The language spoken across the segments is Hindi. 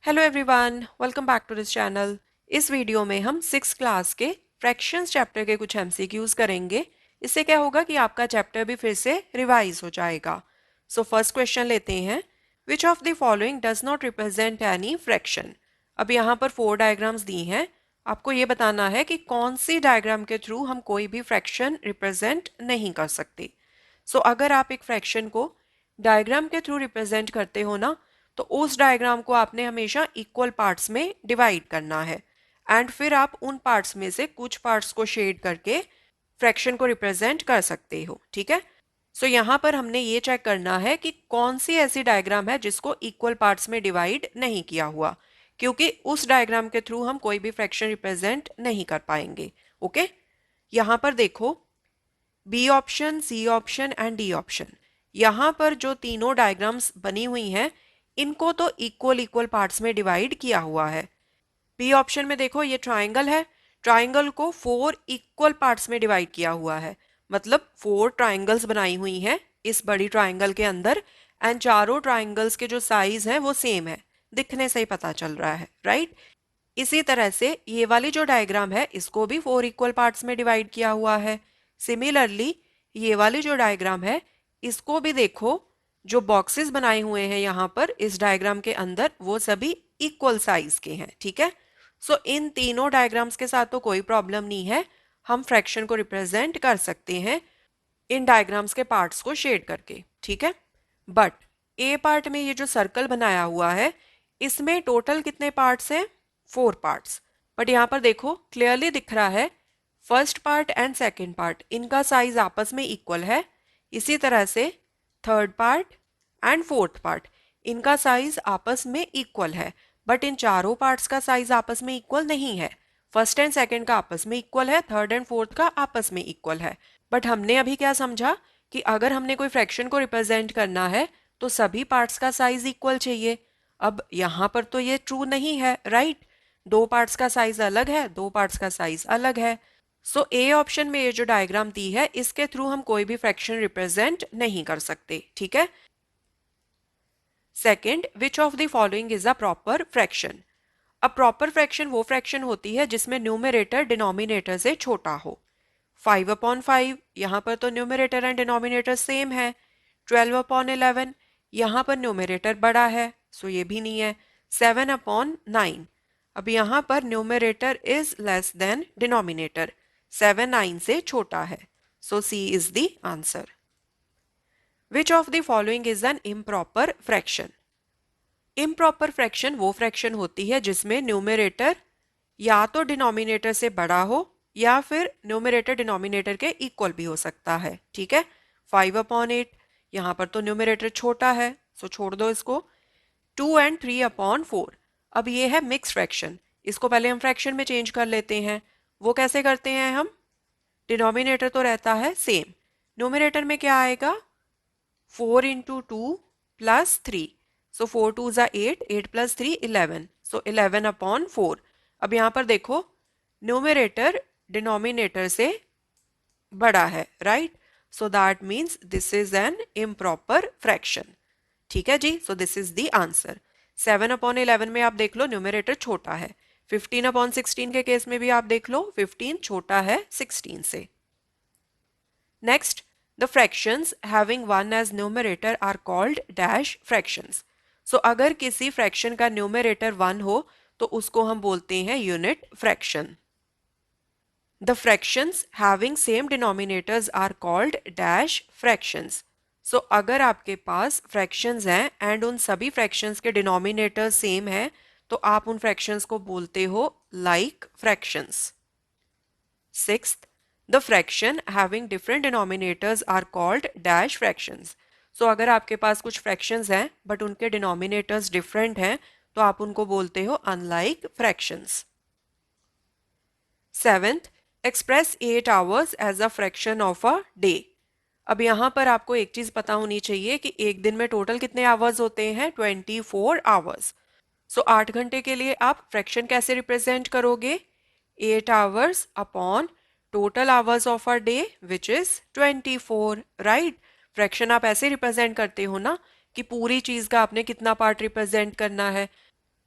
Hello everyone, welcome back to this channel. इस वीडियो में हम 6th क्लास के फ्रैक्शंस चैप्टर के कुछ एमसीक्यूज करेंगे। इससे क्या होगा कि आपका चैप्टर भी फिर से रिवाइज हो जाएगा। सो फर्स्ट क्वेश्चन लेते हैं। विच of the following does not represent any fraction. अब यहाँ पर 4 डायग्राम्स दी हैं। आपको ये बताना है कि कौन सी डायग्राम के थ्रू हम कोई भी फ्रैक्शन रिप्रेजेंट नहीं कर सकते। सो अगर आप एक फ्रैक्शन को डायग्राम के थ्रू रिप्रेजेंट करते हो ना, तो उस डायग्राम को आपने हमेशा इक्वल पार्ट्स में डिवाइड करना है एंड फिर आप उन पार्ट्स में से कुछ पार्ट्स को शेड करके फ्रैक्शन को रिप्रेजेंट कर सकते हो। ठीक है। सो यहाँ पर हमने ये चेक करना है कि कौन सी ऐसी डायग्राम है जिसको इक्वल पार्ट्स में डिवाइड नहीं किया हुआ, क्योंकि उस डायग्राम के थ्रू हम कोई भी फ्रैक्शन रिप्रेजेंट नहीं कर पाएंगे। ओके, यहाँ पर देखो, B option, C option and D option, यहाँ पर जो तीनों डायग्राम्स बनी हुई हैं इनको तो इक्वल इक्वल पार्ट्स में डिवाइड किया हुआ है। बी ऑप्शन में देखो, ये ट्राइंगल है, ट्राइंगल को 4 इक्वल पार्ट्स में डिवाइड किया हुआ है, मतलब 4 ट्राइंगल्स बनाई हुई हैं इस बड़ी ट्राइंगल के अंदर एंड चारों ट्राइंगल्स के जो साइज हैं वो सेम है, दिखने से ही पता चल रहा है, राइट। इसी तरह से ये वाली जो डायग्राम है इसको भी 4 इक्वल पार्ट्स में डिवाइड किया हुआ है। सिमिलरली ये वाली जो डायग्राम है इसको भी देखो, जो बॉक्सेस बनाए हुए हैं यहाँ पर इस डायग्राम के अंदर वो सभी इक्वल साइज के हैं। ठीक है। सो इन तीनों डायग्राम्स के साथ तो कोई प्रॉब्लम नहीं है, हम फ्रैक्शन को रिप्रेजेंट कर सकते हैं इन डायग्राम्स के पार्ट्स को शेड करके। ठीक है। बट ए पार्ट में ये जो सर्कल बनाया हुआ है इसमें टोटल कितने पार्ट्स हैं? 4 पार्ट्स। बट यहाँ पर देखो क्लियरली दिख रहा है first part and second part इनका साइज आपस में इक्वल है। इसी तरह से third part and fourth part इनका साइज आपस में इक्वल है, बट इन चारों पार्ट्स का साइज आपस में इक्वल नहीं है। फर्स्ट एंड सेकंड का आपस में इक्वल है, थर्ड एंड फोर्थ का आपस में इक्वल है। बट हमने अभी क्या समझा कि अगर हमने कोई फ्रैक्शन को रिप्रेजेंट करना है तो सभी पार्ट्स का साइज इक्वल चाहिए। अब यहाँ पर तो ये ट्रू नहीं है, राइट। 2 पार्ट्स का साइज अलग है, 2 पार्ट्स का साइज अलग है। सो ए ऑप्शन में ये जो डायग्राम दी है इसके थ्रू हम कोई भी फ्रैक्शन रिप्रेजेंट नहीं कर सकते। ठीक है। Second, which of the following is a proper fraction. अब प्रॉपर फ्रैक्शन वो फ्रैक्शन होती है जिसमें न्यूमरेटर डिनोमिनेटर से छोटा हो। 5/5, यहाँ पर तो न्यूमरेटर एंड डिनोमिनेटर सेम है। 12/11, यहाँ पर न्यूमरेटर बड़ा है, सो ये भी नहीं है। 7/9, अब यहाँ पर numerator is less than denominator, 7 9 से छोटा है, so C is the answer. Which of the following is an improper fraction. Improper fraction वो फ्रैक्शन होती है जिसमें न्यूमरेटर या तो डिनोमिनेटर से बड़ा हो या फिर न्यूमरेटर डिनोमिनेटर के इक्वल भी हो सकता है। ठीक है। 5/8, यहाँ पर तो न्यूमरेटर छोटा है, सो छोड़ दो इसको। 2 एंड 3/4, अब ये है मिक्स फ्रैक्शन, इसको पहले हम फ्रैक्शन में चेंज कर लेते हैं। वो कैसे करते हैं हम? डिनोमिनेटर तो रहता है सेम, न्यूमरेटर में क्या आएगा? 4 × 2 + 3, सो 4 2 8, 8 + 3 11, सो 11/4। अब यहाँ पर देखो न्यूमरेटर डिनोमिनेटर से बड़ा है, right. So that means this is an improper fraction. ठीक है जी, so this is the answer. 7/11 में आप देख लो न्यूमरेटर छोटा है। 15/16 के केस में भी आप देख लो 15 छोटा है 16 से। Next, the fractions having 1 as numerator are called dash fractions. So अगर किसी फ्रैक्शन का न्यूमरेटर 1 हो तो उसको हम बोलते हैं unit fraction. The fractions having same denominators are called dash fractions. So अगर आपके पास फ्रैक्शंस हैं एंड उन सभी फ्रैक्शंस के डिनोमिनेटर सेम हैं तो आप उन फ्रैक्शंस को बोलते हो like fractions. Sixth, the fraction having different denominators are called dash fractions. So अगर आपके पास कुछ fractions हैं but उनके denominators different हैं तो आप उनको बोलते हो unlike fractions. Seventh, express 8 hours as a fraction of a day. अब यहाँ पर आपको एक चीज पता होनी चाहिए कि एक दिन में टोटल कितने आवर्स होते हैं? 24 आवर्स। सो 8 घंटे के लिए आप फ्रैक्शन कैसे रिप्रेजेंट करोगे? 8 hours upon total hours of a day which is 24, right. Fraction आप ऐसे रिप्रेजेंट करते हो ना कि पूरी चीज का आपने कितना पार्ट रिप्रेजेंट करना है।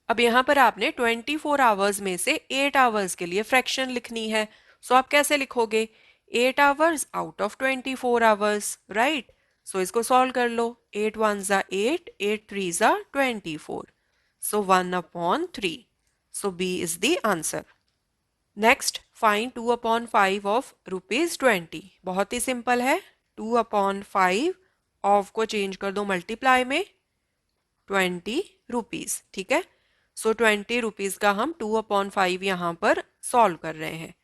अब यहाँ पर आपने 24 आवर्स में से 8 आवर्स के लिए फ्रैक्शन लिखनी है। सो आप कैसे लिखोगे? 8 hours out of 24 hours, right? So इसको सॉल्व कर लो। 8 वन ज़ा 8, 8 थ्री ज़ा 24। So 1/3। So B is the answer. Next, find 2/5 of ₹20। बहुत ही सिंपल है। 2/5 ऑफ को चेंज कर दो मल्टीप्लाई में, 20 रुपीज़, ठीक है। सो 20 रुपीज़ का हम 2/5 यहाँ पर सॉल्व कर रहे हैं।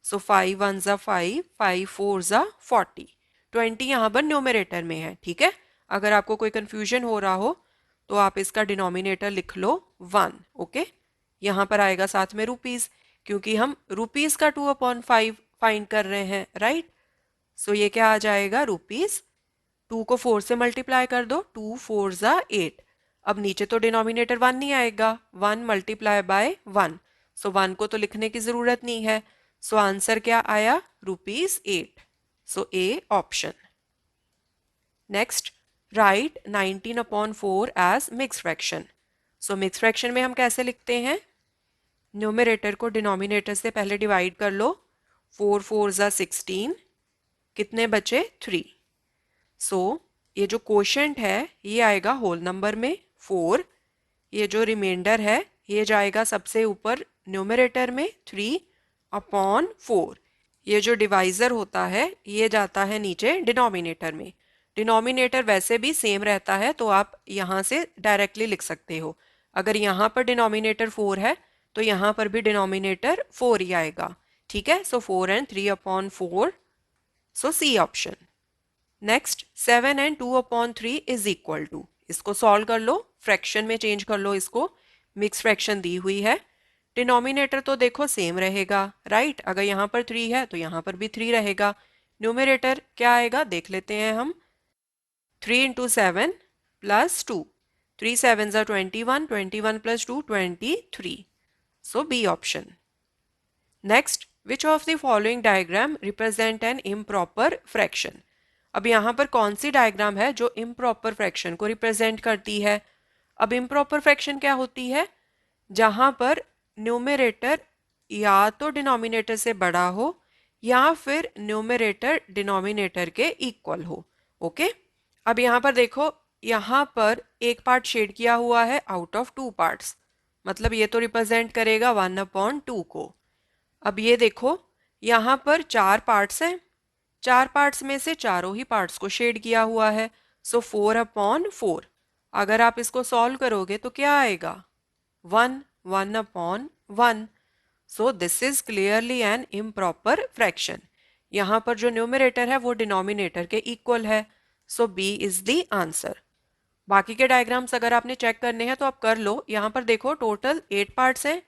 सो 5 वन ज़ा 5, 5 4 ज़ा 40। 20 यहाँ पर न्यूमरेटर में है, ठीक है। अगर आपको कोई कंफ्यूजन हो रहा हो तो आप इसका डिनोमिनेटर लिख लो 1, ओके। यहाँ पर आएगा साथ में रुपीज़, क्योंकि हम रुपीज़ का 2/5 फाइंड कर रहे हैं, राइट। सो ये क्या आ जाएगा? रुपीज़। 2 को 4 से मल्टीप्लाई कर दो, 2 4 ज़ा 8। अब नीचे तो डिनोमिनेटर 1 नहीं आएगा, 1 मल्टीप्लाई बाय 1। सो 1 को तो लिखने की ज़रूरत नहीं है। सो आंसर क्या आया? ₹8। So A option. Next, write 19/4 as mixed fraction. So mixed fraction में हम कैसे लिखते हैं? न्यूमरेटर को डिनोमिनेटर से पहले डिवाइड कर लो। 4 4 ज़ा 16, कितने बचे? 3। सो ये जो क्वोशंट है ये आएगा होल नंबर में 4। ये जो रिमाइंडर है ये जाएगा सबसे ऊपर न्यूमरेटर में 3/4। ये जो डिवाइज़र होता है ये जाता है नीचे डिनोमिनेटर में। डिनोमिनेटर वैसे भी सेम रहता है तो आप यहाँ से डायरेक्टली लिख सकते हो। अगर यहाँ पर डिनोमिनेटर 4 है तो यहाँ पर भी डिनोमिनेटर 4 ही आएगा, ठीक है। So 4 and 3/4। So C option. Next, 7 and 2/3 is equal to. इसको सॉल्व कर लो, फ्रैक्शन में चेंज कर लो इसको। मिक्स फ्रैक्शन दी हुई है, डिनोमिनेटर तो देखो सेम रहेगा, राइट। अगर यहाँ पर 3 है तो यहाँ पर भी 3 रहेगा। न्यूमरेटर क्या आएगा देख लेते हैं हम। 3 इंटू 7 प्लस 2, 3 7 ज़ा 21, 21 plus 2 23। So B option. Next, which of the following diagram represent an improper fraction. अब यहाँ पर कौन सी डायग्राम है जो इम्प्रॉपर फ्रैक्शन को रिप्रेजेंट करती है? अब इम्प्रॉपर फ्रैक्शन क्या होती है? जहाँ पर न्यूमरेटर या तो डिनोमिनेटर से बड़ा हो या फिर न्यूमरेटर डिनोमिनेटर के इक्वल हो, ओके। अब यहाँ पर देखो, यहाँ पर एक पार्ट शेड किया हुआ है आउट ऑफ 2 पार्ट्स, मतलब ये तो रिप्रेजेंट करेगा 1/2 को। अब ये देखो, यहाँ पर 4 पार्ट्स हैं, 4 पार्ट्स में से चारों ही पार्ट्स को शेड किया हुआ है। सो 4/4। अगर आप इसको सॉल्व करोगे तो क्या आएगा? 1 1/1। So this is clearly an improper fraction. यहाँ पर जो न्यूमरेटर है वो डिनोमिनेटर के इक्वल है। सो बी इज द आंसर। बाकी के डायग्राम्स अगर आपने चेक करने हैं तो आप कर लो। यहाँ पर देखो टोटल 8 पार्ट्स हैं,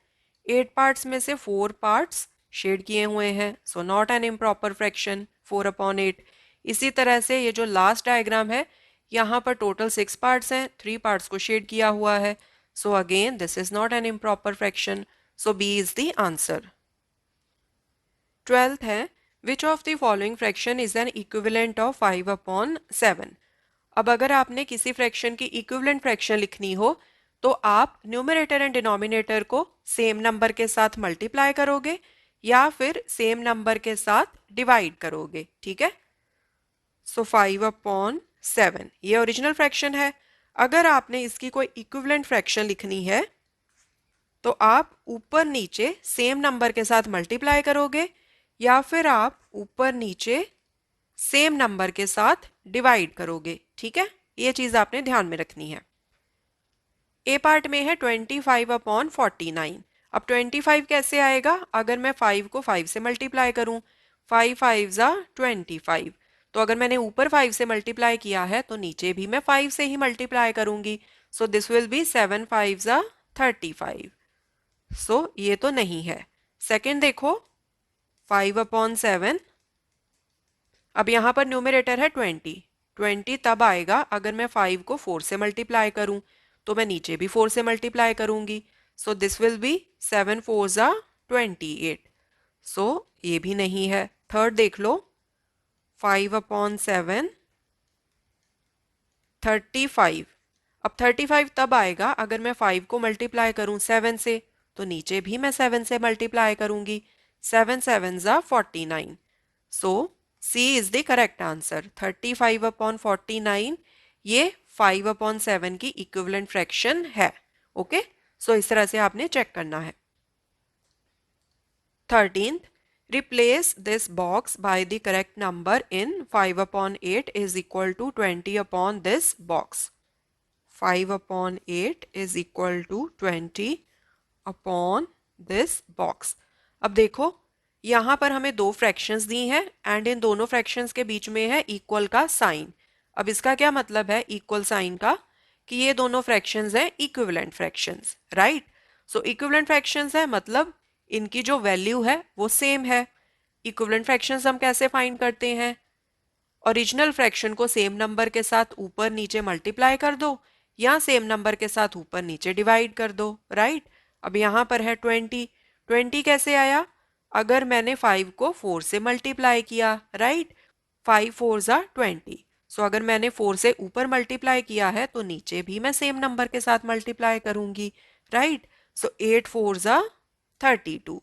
8 पार्ट्स में से 4 पार्ट्स शेड किए हुए हैं। So not an improper fraction 4/8। इसी तरह से ये जो लास्ट डायग्राम है यहाँ पर टोटल 6 पार्ट्स हैं, 3 पार्ट्स को शेड किया हुआ है। So again this is not an improper fraction. So B is the answer. 12th है, which of the following fraction is an equivalent of 5/7। अब अगर आपने किसी फ्रैक्शन की इक्विवेलेंट फ्रैक्शन लिखनी हो तो आप न्यूमरेटर एंड डिनोमिनेटर को सेम नंबर के साथ मल्टीप्लाई करोगे या फिर सेम नंबर के साथ डिवाइड करोगे, ठीक है। सो 5/7 ये ओरिजिनल फ्रैक्शन है। अगर आपने इसकी कोई इक्विवेलेंट फ्रैक्शन लिखनी है तो आप ऊपर नीचे सेम नंबर के साथ मल्टीप्लाई करोगे या फिर आप ऊपर नीचे सेम नंबर के साथ डिवाइड करोगे, ठीक है। ये चीज आपने ध्यान में रखनी है। ए पार्ट में है 25/49। अब 25 कैसे आएगा? अगर मैं 5 को 5 से मल्टीप्लाई करूं, 5 5 ज़ा 25। तो अगर मैंने ऊपर 5 से मल्टीप्लाई किया है तो नीचे भी मैं 5 से ही मल्टीप्लाई करूंगी। सो दिस विल बी 7 5 ज़ा 35। सो ये तो नहीं है। सेकेंड देखो, 5/7। अब यहाँ पर न्यूमरेटर है 20 तब आएगा अगर मैं 5 को 4 से मल्टीप्लाई करूं, तो मैं नीचे भी 4 से मल्टीप्लाई करूंगी। सो दिस विल बी 7 4 ज़ा 28। सो ये भी नहीं है। थर्ड देख लो, 5/7 35। अब 35 तब आएगा अगर मैं 5 को मल्टीप्लाई करूं 7 से, तो नीचे भी मैं 7 से मल्टीप्लाई करूंगी। 7 7 ज़ा 49। So C is the correct answer. 35 upon 49 ये 5 अपॉन 7 की इक्विवेलेंट फ्रैक्शन है। ओके, सो इस तरह से आपने चेक करना है। 13th, replace this box by the correct number in 5 upon 8 is equal to 20 upon this box. 5 upon 8 is equal to 20 upon this box. अब देखो यहाँ पर हमें दो फ्रैक्शंस दी हैं एंड इन दोनों फ्रैक्शंस के बीच में है इक्वल का साइन। अब इसका क्या मतलब है इक्वल साइन का, कि ये दोनों फ्रैक्शंस हैं इक्विवेलेंट फ्रैक्शंस, राइट। सो इक्विवेलेंट फ्रैक्शंस है मतलब इनकी जो वैल्यू है वो सेम है। इक्विवेलेंट फ्रैक्शंस हम कैसे फाइंड करते हैं, ओरिजिनल फ्रैक्शन को सेम नंबर के साथ ऊपर नीचे मल्टीप्लाई कर दो या सेम नंबर के साथ ऊपर नीचे डिवाइड कर दो, राइट। अब यहाँ पर है 20। 20 कैसे आया, अगर मैंने 5 को 4 से मल्टीप्लाई किया, राइट। 5 4 ज़ा 20। सो अगर मैंने 4 से ऊपर मल्टीप्लाई किया है तो नीचे भी मैं सेम नंबर के साथ मल्टीप्लाई करूंगी, राइट। सो 8 4 ज़ा 32।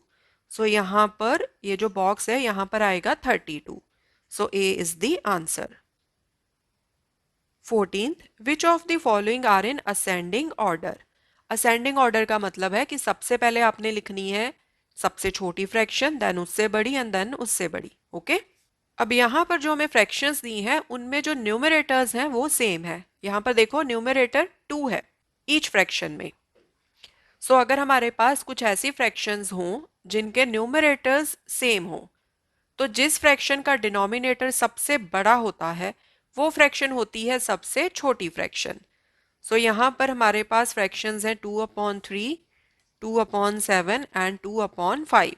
सो यहाँ पर ये जो बॉक्स है यहाँ पर आएगा 32। So A is the answer. 14th, which of the following are in ascending order? Ascending order का मतलब है कि सबसे पहले आपने लिखनी है सबसे छोटी फ्रैक्शन, देन उससे बड़ी एंड देन उससे बड़ी। ओके, अब यहाँ पर जो हमें फ्रैक्शंस दी हैं उनमें जो न्यूमरेटर्स हैं वो सेम है। यहाँ पर देखो न्यूमरेटर 2 है ईच फ्रैक्शन में। सो अगर हमारे पास कुछ ऐसी फ्रैक्शंस हों जिनके न्यूमरेटर्स सेम हों, तो जिस फ्रैक्शन का डिनोमिनेटर सबसे बड़ा होता है वो फ्रैक्शन होती है सबसे छोटी फ्रैक्शन। सो यहाँ पर हमारे पास फ्रैक्शंस हैं 2/3, 2/7 एंड 2/5।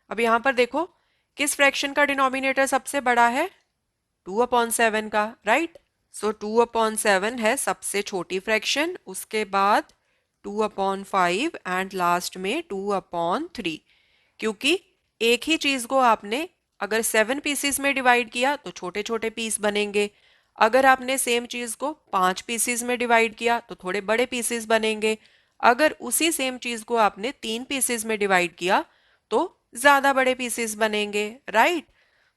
अब यहाँ पर देखो किस फ्रैक्शन का डिनोमिनेटर सबसे बड़ा है, 2/7 का, राइट। सो 2/7 है सबसे छोटी फ्रैक्शन, उसके बाद 2/5 एंड लास्ट में 2/3। क्योंकि एक ही चीज को आपने अगर 7 पीसेस में डिवाइड किया तो छोटे छोटे पीस बनेंगे, अगर आपने सेम चीज को 5 पीसेस में डिवाइड किया तो थोड़े बड़े पीसेस बनेंगे, अगर उसी सेम चीज को आपने 3 पीसेस में डिवाइड किया तो ज्यादा बड़े पीसेस बनेंगे, राइट।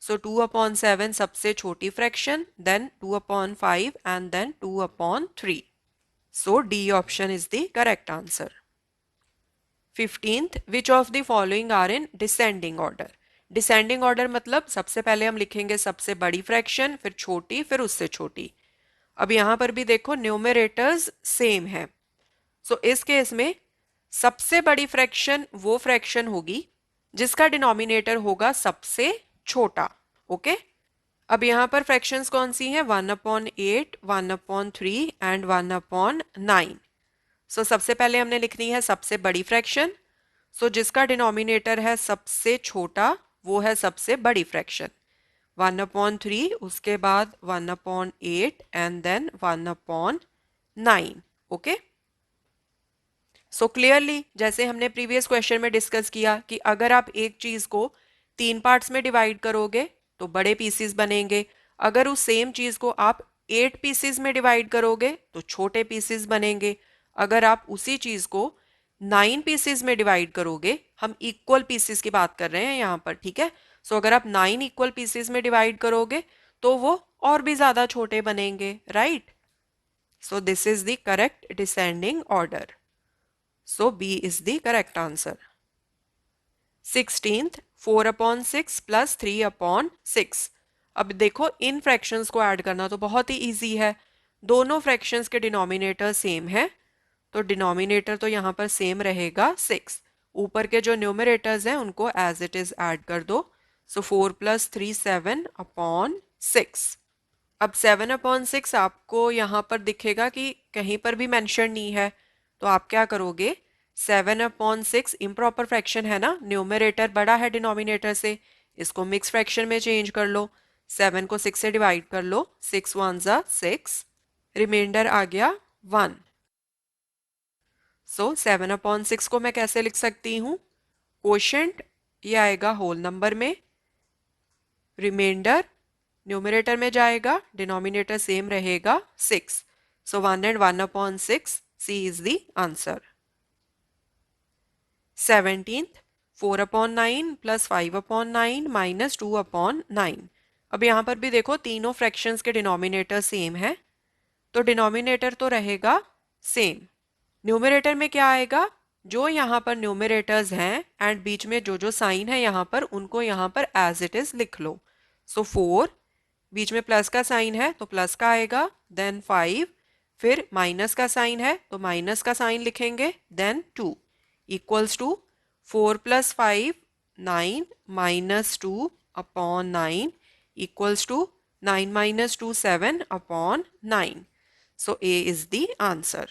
सो 2/7 सबसे छोटी fraction, then 2/5 and then 2/3। So D option is the correct answer. 15th, which of the following are in descending order? Descending order मतलब सबसे पहले हम लिखेंगे सबसे बड़ी फ्रैक्शन, फिर छोटी, फिर उससे छोटी। अब यहाँ पर भी देखो न्यूमरेटर्स सेम है। सो इस केस में सबसे बड़ी फ्रैक्शन वो फ्रैक्शन होगी जिसका डिनोमिनेटर होगा सबसे छोटा। ओके, अब यहाँ पर फ्रैक्शंस कौन सी हैं, 1/8, 1/3 एंड 1/9। सो सबसे पहले हमने लिखनी है सबसे बड़ी फ्रैक्शन। सो जिसका डिनोमिनेटर है सबसे छोटा वो है सबसे बड़ी फ्रैक्शन, 1/3, उसके बाद 1/8 and then 1/9। Okay, so clearly जैसे हमने प्रीवियस क्वेश्चन में डिस्कस किया कि अगर आप एक चीज को 3 पार्ट्स में डिवाइड करोगे तो बड़े पीसेस बनेंगे, अगर उस सेम चीज को आप 8 पीसेस में डिवाइड करोगे तो छोटे पीसेस बनेंगे, अगर आप उसी चीज को 9 पीसेस में डिवाइड करोगे, हम इक्वल पीसेस की बात कर रहे हैं यहाँ पर, ठीक है। सो अगर आप 9 इक्वल पीसेस में डिवाइड करोगे तो वो और भी ज्यादा छोटे बनेंगे, right. So this is the correct descending order. So B is the correct answer. 16th, 4/6 plus 3/6। अब देखो इन फ्रैक्शंस को ऐड करना तो बहुत ही इजी है, दोनों फ्रैक्शंस के डिनोमिनेटर सेम है तो डिनोमिनेटर तो यहाँ पर सेम रहेगा 6, ऊपर के जो न्यूमरेटर्स हैं उनको एज इट इज ऐड कर दो। सो 4 + 3 7/6। अब 7/6 आपको यहाँ पर दिखेगा कि कहीं पर भी मेंशन नहीं है, तो आप क्या करोगे, 7/6 इम्प्रॉपर फ्रैक्शन है ना, न्यूमरेटर बड़ा है डिनोमिनेटर से, इसको मिक्स फ्रैक्शन में चेंज कर लो। 7 को 6 से डिवाइड कर लो, 6 1 ज़ा 6, रिमाइंडर आ गया 1। सो 7/6 को मैं कैसे लिख सकती हूँ, कोशेंट ये आएगा होल नंबर में, रिमाइंडर न्यूमरेटर में जाएगा, डिनोमिनेटर सेम रहेगा 6। So 1 and 1 upon 6, C is the answer. 17th, 4 upon 9 plus 5 upon 9 minus 2 upon 9. अब यहाँ पर भी देखो तीनों फ्रैक्शंस के डिनोमिनेटर सेम है, तो डिनोमिनेटर तो रहेगा सेम। न्यूमरेटर में क्या आएगा, जो यहाँ पर न्यूमरेटर्स हैं एंड बीच में जो जो साइन है यहाँ पर, उनको यहाँ पर एज इट इज लिख लो। सो 4, बीच में प्लस का साइन है तो प्लस का आएगा, देन 5, फिर माइनस का साइन है तो माइनस का साइन लिखेंगे, then 2 equals to 4 plus 5 9 minus 2 upon 9 equals to 9 minus 2 7 upon 9. So A is the answer.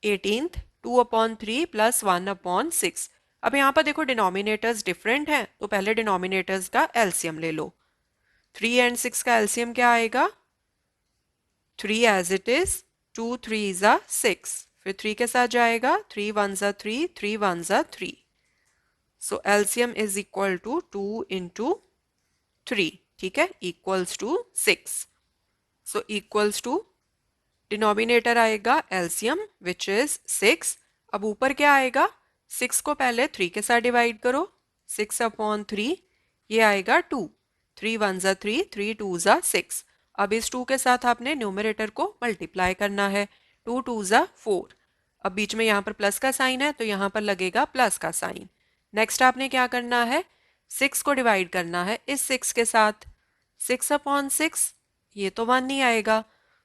18th, 2 upon 3 plus 1 upon 6. अब यहाँ पर देखो डिनोमिनेटर्स डिफरेंट हैं, तो पहले डिनोमिनेटर्स का एलसीएम ले लो। 3 एंड 6 का एलसीएम क्या आएगा, 3 एज इट इज, 2 3 ज़ा 6, फिर 3 के साथ जाएगा, 3 1 ज़ा 3, 3 1 ज़ा 3। So LCM is equal to 2 into 3, ठीक है, equals to 6। So equals to denominator आएगा एलसीएम विच इज 6। अब ऊपर क्या आएगा, 6 को पहले 3 के साथ डिवाइड करो, 6 अपॉन 3, ये आएगा 2, 3 1 ज़ा 3, 3 2 ज़ा 6। अब इस 2 के साथ आपने न्यूमरेटर को मल्टीप्लाई करना है, 2 2 ज़ा 4। अब बीच में यहाँ पर प्लस का साइन है तो यहाँ पर लगेगा प्लस का साइन। नेक्स्ट आपने क्या करना है, 6 को डिवाइड करना है इस 6 के साथ, 6 अपॉन 6, ये तो 1 नहीं आएगा,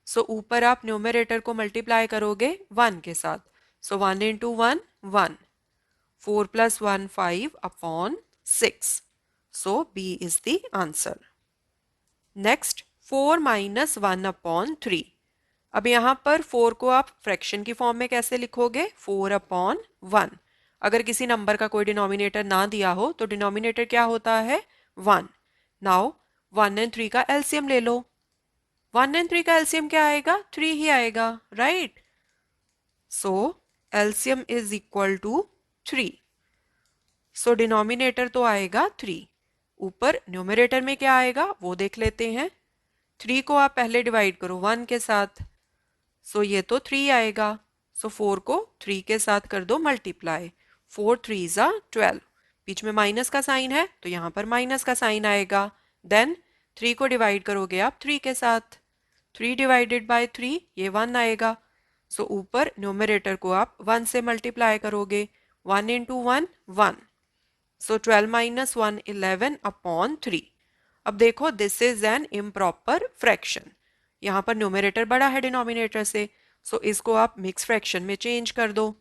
सो ऊपर आप न्यूमरेटर को मल्टीप्लाई करोगे 1 के साथ, so 1 into 1 1, 4 plus 1 5 upon 6, so B is the answer. Next 4 minus 1 upon 3। अब यहाँ पर 4 को आप फ्रैक्शन की फॉर्म में कैसे लिखोगे, 4 अपॉन 1। अगर किसी नंबर का कोई डिनोमिनेटर ना दिया हो तो डिनोमिनेटर क्या होता है, 1। नाउ 1 एंड 3 का एलसीएम ले लो, 1 एंड 3 का एलसीएम क्या आएगा, 3 ही आएगा, right. So LCM is equal to 3। So denominator तो आएगा 3, ऊपर न्यूमरेटर में क्या आएगा वो देख लेते हैं। 3 को आप पहले डिवाइड करो 1 के साथ, सो ये तो 3 आएगा, सो 4 को 3 के साथ कर दो मल्टीप्लाई, 4 3 ज़ा 12, बीच में माइनस का साइन है तो यहाँ पर माइनस का साइन आएगा, देन 3 को डिवाइड करोगे आप 3 के साथ, 3 डिवाइडेड बाय 3, ये 1 आएगा, सो ऊपर न्यूमरेटर को आप 1 से मल्टीप्लाई करोगे, 1 इंटू 1 1, सो 12 माइनस 1 11 अपॉन 3। अब देखो this is an improper fraction, यहाँ पर न्यूमरेटर बड़ा है डिनोमिनेटर से, सो इसको आप मिक्स फ्रैक्शन में चेंज कर दो।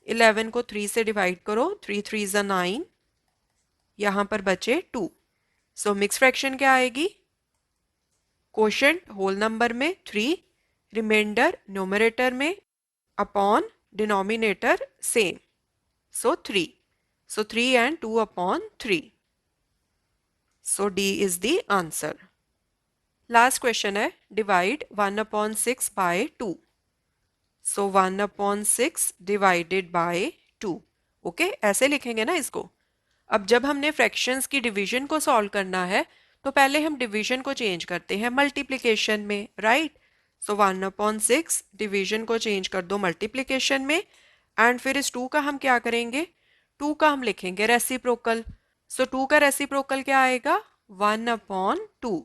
11 को 3 से डिवाइड करो, 3 3 ज़ा 9, यहाँ पर बचे 2, सो मिक्स फ्रैक्शन क्या आएगी, कोशेंट होल नंबर में 3, रिमाइंडर न्यूमरेटर में, upon denominator same, so 3, so 3 and 2 upon 3, so D is the answer. Last question है, divide 1 upon 6 by 2। So 1 upon 6 divided by 2, okay, ऐसे लिखेंगे ना इसको। अब जब हमने फ्रैक्शंस की डिवीजन को सॉल्व करना है तो पहले हम डिवीजन को चेंज करते हैं मल्टीप्लिकेशन में, राइट। सो 1 अपॉन 6 डिवीजन को चेंज कर दो मल्टीप्लिकेशन में, एंड फिर इस 2 का हम क्या करेंगे, 2 का हम लिखेंगे रेसिप्रोकल। सो 2 का रेसिप्रोकल क्या आएगा, 1 अपॉन 2,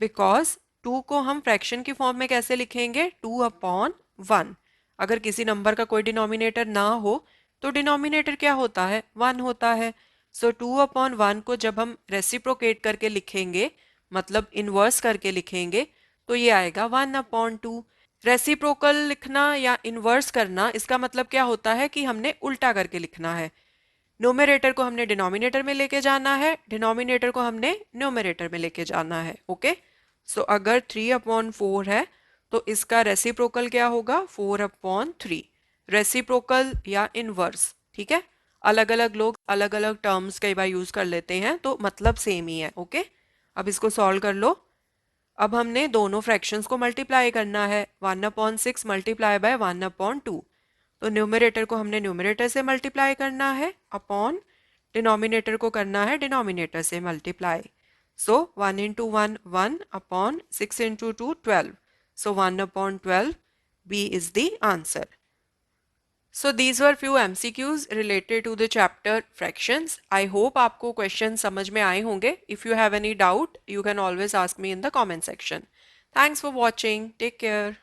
बिकॉज 2 को हम फ्रैक्शन की फॉर्म में कैसे लिखेंगे, 2 अपॉन 1। अगर किसी नंबर का कोई डिनोमिनेटर ना हो तो डिनोमिनेटर क्या होता है, 1 होता है। सो 2 अपॉन 1 को जब हम रेसिप्रोकेट करके लिखेंगे, मतलब इन्वर्स करके लिखेंगे, तो ये आएगा 1 अपॉन 2। रेसिप्रोकल लिखना या इन्वर्स करना, इसका मतलब क्या होता है कि हमने उल्टा करके लिखना है। न्यूमरेटर को हमने डिनोमिनेटर में लेके जाना है, डिनोमिनेटर को हमने न्यूमरेटर में लेके जाना है, ओके। सो अगर 3 अपॉन 4 है तो इसका रेसिप्रोकल क्या होगा, 4 अपॉन 3, रेसिप्रोकल या इनवर्स, ठीक है। अलग अलग लोग अलग अलग टर्म्स कई बार यूज कर लेते हैं, तो मतलब सेम ही है, ओके। अब इसको सॉल्व कर लो। अब हमने दोनों फ्रैक्शंस को मल्टीप्लाई करना है, 1 अपॉन 6 मल्टीप्लाई बाय 1 अपॉन 2, तो न्यूमरेटर को हमने न्यूमरेटर से मल्टीप्लाई करना है, अपॉन डिनोमिनेटर को करना है डिनोमिनेटर से multiply. So 1 into 1 1 upon 6 into 2 12, So 1/12, B is the answer. So these were few MCQs related to the chapter fractions. I hope आपको क्वेश्चन समझ में आए होंगे. If you have any doubt, you can always ask me in the comment section. Thanks for watching. Take care.